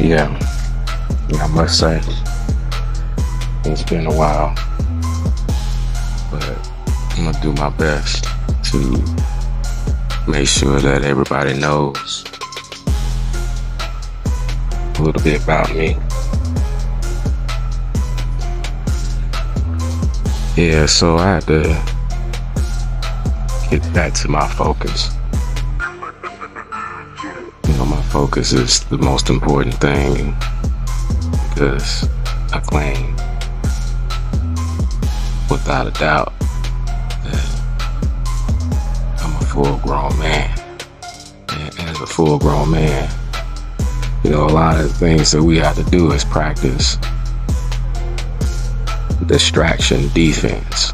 Yeah, I must say, it's been a while, but I'm gonna do my best to make sure that everybody knows a little bit about me. Yeah, so I had to get back to my focus. My focus is the most important thing, because I claim without a doubt that I'm a full-grown man. And as a full-grown man, a lot of the things that we have to do is practice distraction defense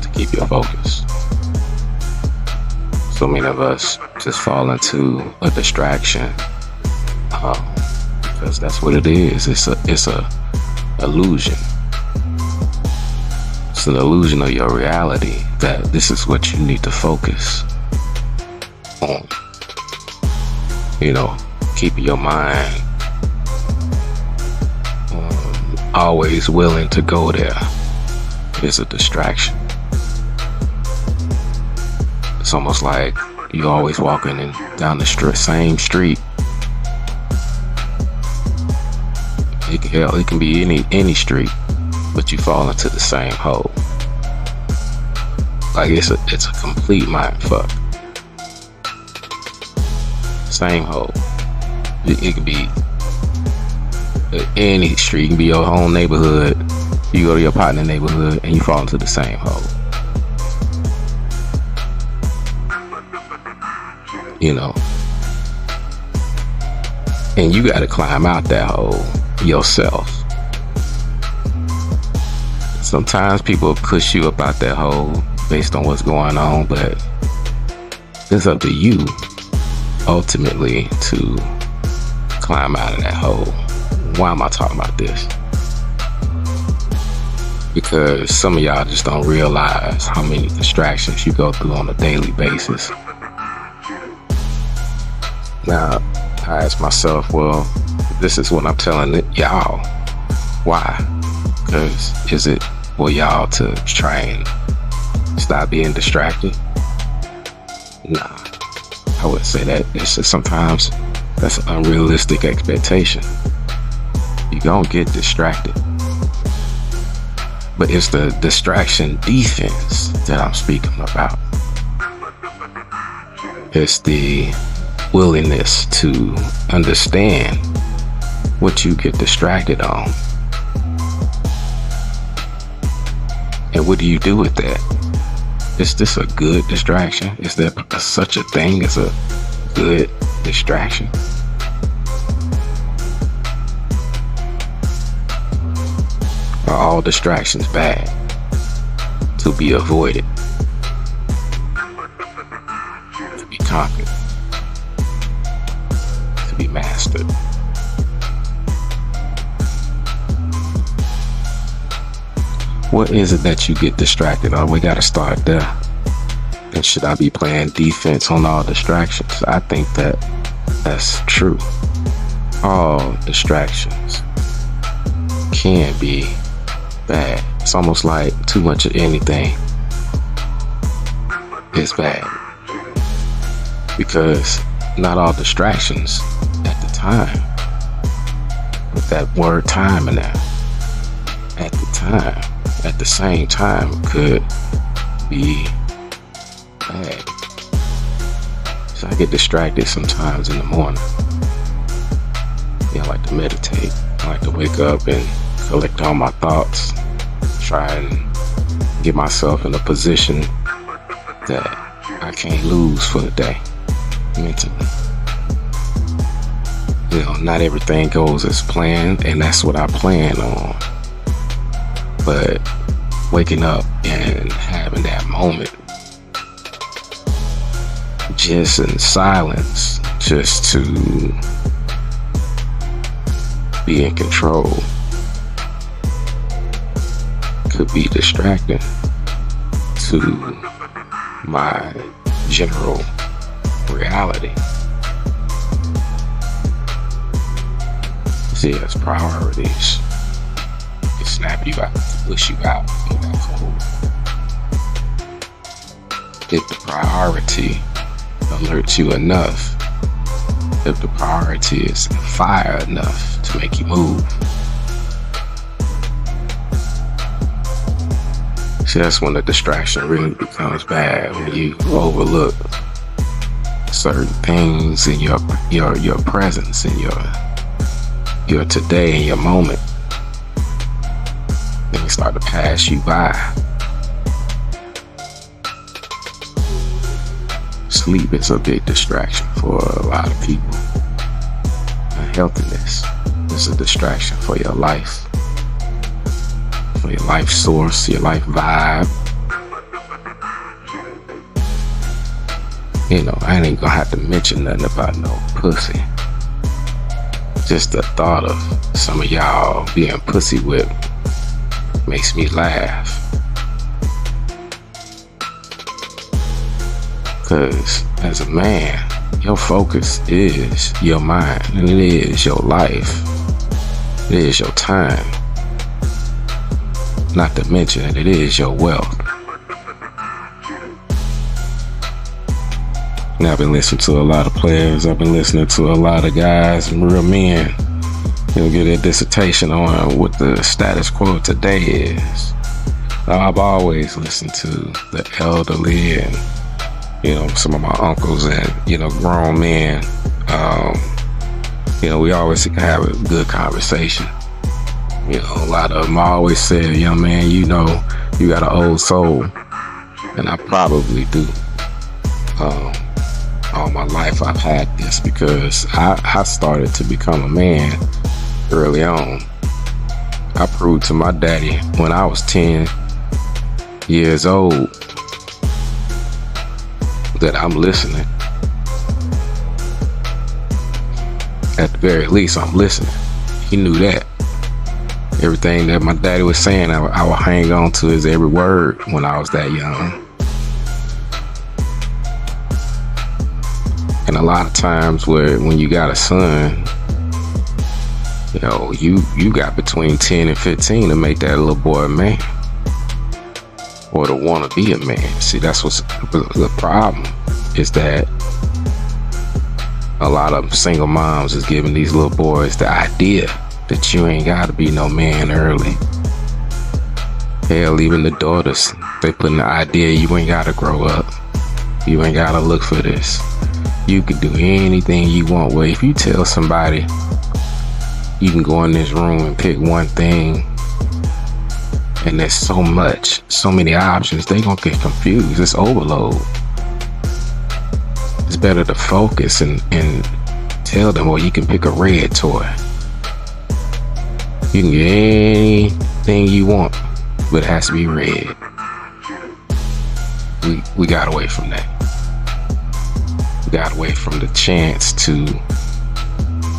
to keep your focus. So many of us just fall into a distraction because that's what it is. It's a illusion. It's an illusion of your reality that this is what you need to focus on. Keeping your mind always willing to go there is a distraction. It's almost like you always walking down the same street. It can be any street, but you fall into the same hole. Like it's a complete mind fuck. Same hole. It can be any street. It can be your own neighborhood. You go to your partner neighborhood and you fall into the same hole. And you got to climb out that hole yourself. Sometimes people push you up out that hole based on what's going on, but it's up to you ultimately to climb out of that hole. Why am I talking about this? Because some of y'all just don't realize how many distractions you go through on a daily basis. Now, I ask myself, well, this is what I'm telling y'all. Why? Because is it for y'all to try and stop being distracted? Nah, I wouldn't say that. It's just sometimes that's an unrealistic expectation. You're gonna get distracted. But it's the distraction defense that I'm speaking about. It's the willingness to understand what you get distracted on. And what do you do with that? Is this a good distraction? Is there such a thing as a good distraction? Are all distractions bad to be avoided, to be conquered, to be mastered? What is it that you get distracted on? We gotta start there. And should I be playing defense on all distractions? I think that that's true. All distractions can be bad. It's almost like too much of anything is bad, because not all distractions at the time, with that word time in there, at the time, at the same time, could be bad. So I get distracted sometimes in the morning. I like to meditate. I like to wake up and collect all my thoughts, try and get myself in a position that I can't lose for the day mentally. Not everything goes as planned, and that's what I plan on. But waking up and having that moment, just in silence, just to be in control, could be distracting to my general reality. See, as priorities can snap you out, push you out in that hole. If the priority alerts you enough, if the priority is fire enough to make you move. See, that's when the distraction really becomes bad, when you overlook certain things in your presence, in your today, in your moment. Then they start to pass you by. Sleep is a big distraction for a lot of people. Healthiness is a distraction for your life, for your life source, your life vibe. I ain't gonna have to mention nothing about no pussy. Just the thought of some of y'all being pussy whipped makes me laugh. Because as a man, your focus is your mind, and it is your life. It is your time. Not to mention that it is your wealth. Now, I've been listening to a lot of players. I've been listening to a lot of guys and real men. Get their dissertation on what the status quo today is. Now, I've always listened to the elderly and some of my uncles and grown men. We always have a good conversation. A lot of them always said, young man, you got an old soul. And I probably do. All my life I've had this, because I started to become a man early on. I proved to my daddy when I was 10 years old that I'm listening. At the very least, I'm listening. He knew that. Everything that my daddy was saying, I would hang on to his every word when I was that young. And a lot of times when you got a son, you got between 10 and 15 to make that little boy a man, or to want to be a man. See, that's what's the problem, is that a lot of single moms is giving these little boys the idea that you ain't got to be no man early. Hell, even the daughters, they putting the idea you ain't got to grow up. You ain't got to look for this. You can do anything you want. Well, if you tell somebody you can go in this room and pick one thing, and there's so many options, they gonna get confused. It's overload. It's better to focus and tell them, well, you can pick a red toy. You can get anything you want, but it has to be red. We got away from that. We got away from the chance to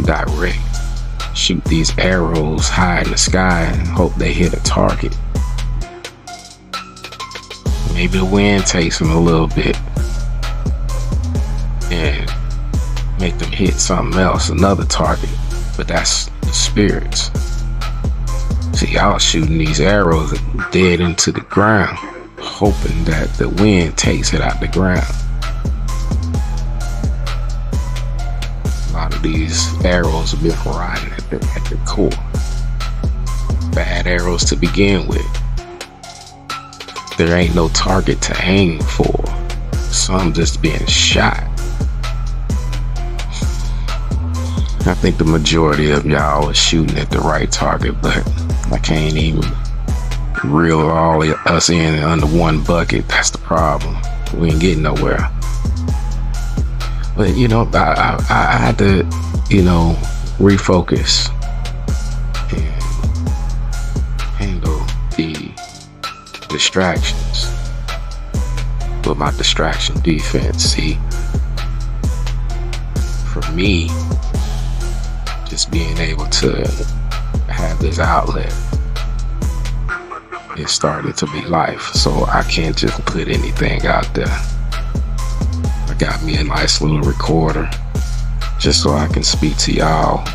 direct, shoot these arrows high in the sky and hope they hit a target. Maybe the wind takes them a little bit and make them hit something else, another target. But that's the spirits. See, y'all shooting these arrows dead into the ground, hoping that the wind takes it out the ground. A lot of these arrows have been rotting at the core. Bad arrows to begin with. There ain't no target to aim for. Some just being shot. I think the majority of y'all are shooting at the right target, but I can't even reel all of us in under one bucket. That's the problem. We ain't getting nowhere. But I had to, refocus and handle the distractions with my distraction defense. See, for me, just being able to have this outlet, it started to be life. So I can't just put anything out there. I got me a nice little recorder just so I can speak to y'all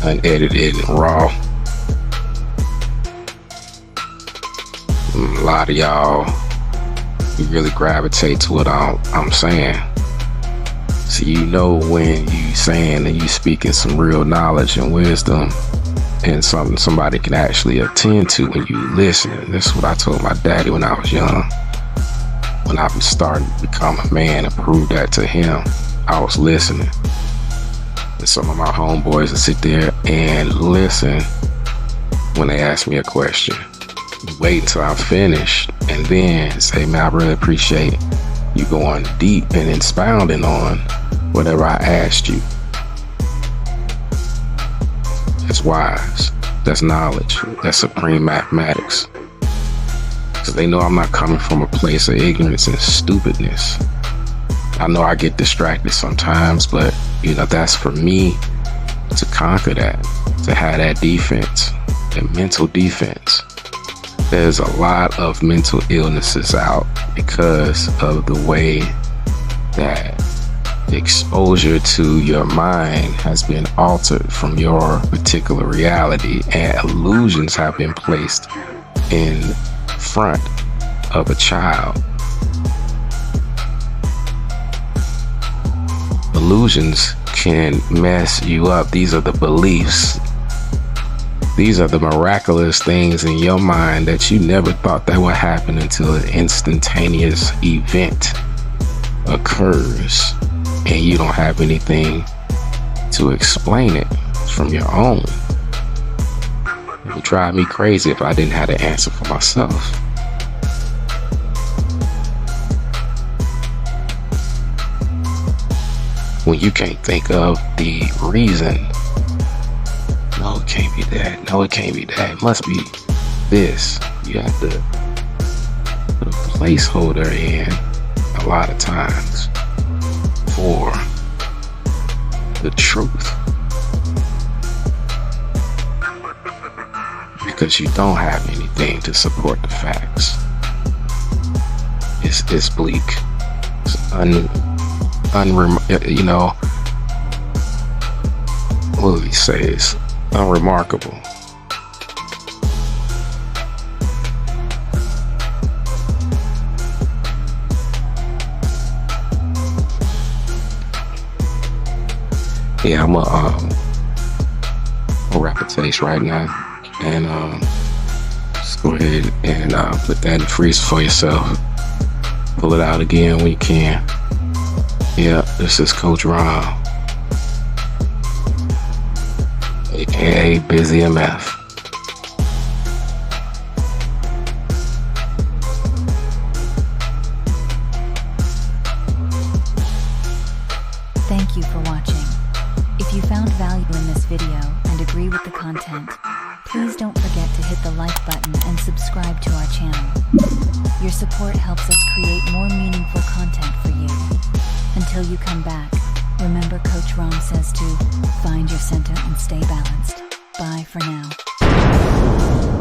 unedited and raw. A lot of y'all, you really gravitate to what I'm saying. So you know when you saying and you speaking some real knowledge and wisdom and something somebody can actually attend to when you listen. This is what I told my daddy when I was young. When I was starting to become a man and prove that to him, I was listening. And some of my homeboys would sit there and listen when they ask me a question. Wait until I'm finished and then say, man, I really appreciate you going deep and expounding on whatever I asked you. That's wise. That's knowledge. That's supreme mathematics. Because they know I'm not coming from a place of ignorance and stupidness. I know I get distracted sometimes, but that's for me to conquer that, to have that defense, that mental defense. There's a lot of mental illnesses out because of the way that the exposure to your mind has been altered from your particular reality, and illusions have been placed in front of a child. Illusions can mess you up. These are the beliefs. These are the miraculous things in your mind that you never thought that would happen until an instantaneous event occurs and you don't have anything to explain it from your own. It would drive me crazy if I didn't have the answer for myself. When you can't think of the reason, no, it can't be that. No, it can't be that. It must be this. You have to put a placeholder in a lot of times for the truth. Because you don't have anything to support the facts. It's bleak. It's what do we say? It's unremarkable. Yeah, I'm gonna wrap a taste right now, and just go ahead and put that in the freezer for yourself. Pull it out again when you can. Yeah, this is Coach Ron, aka Busy MF. Thank you for watching. If you found value in this video and agree with the content, please don't forget to hit the like button and subscribe to our channel. Your support helps us create more meaningful content for you. Until you come back, remember Coach Ron says to find your center and stay balanced. Bye for now.